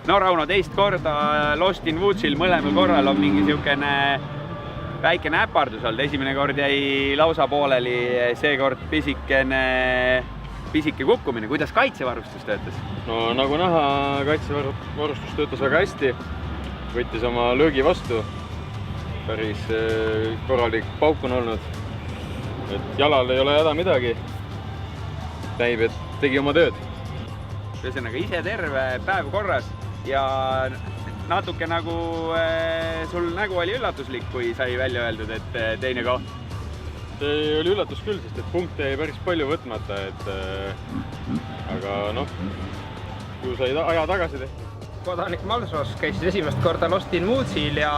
No Rauno, teist korda Lost in Woodsil, mõlemal korral on mingi siukene väikene äpardus olnud. Esimene kord jäi lausa pooleli, seekord pisike kukkumine. Kuidas kaitsevarustus töötas? No nagu näha, kaitsevarustus töötas väga hästi. Võttis oma löögi vastu. Päris korralik pauk on olnud. Et jalal ei ole häda midagi. Näib, et tegi oma tööd. Ühesõnaga ise terve päev korras ja natuke nagu sul nägu oli üllatuslik, kui sai välja öeldud, et teine koht. See oli üllatus küll, sest et punkte jäi päris palju võtmata, aga noh, ju sai aja tagasi tehtud. Kodanik Malsos käis esimest korda Lost in Woodsil ja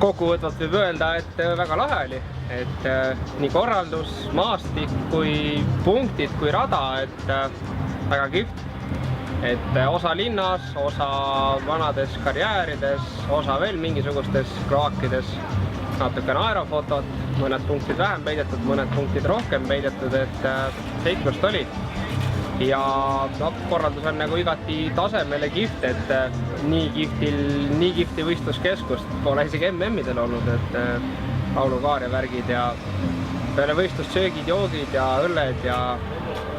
kokkuvõtvalt võib öelda, et väga lahe oli. Et nii korraldus, maastik kui punktid kui rada, et väga kihvt. Et osa linnas, osa vanades karjäärides, osa veel mingisugustes kloakides, natukene aerofotot, mõned punktid vähem peidetud, mõned punktid rohkem peidetud, et 7 oli. Ja korraldus on nagu igati tasemele kihvt, et nii kihvti võistluskeskust pole isegi MM-idel olnud, et laulukaar ja värgid ja peale võistlust söögid, joogid ja õlled ja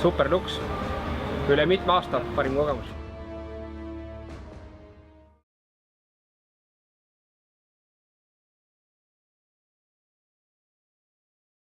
super luks. Üle mitme aasta parim kogemus.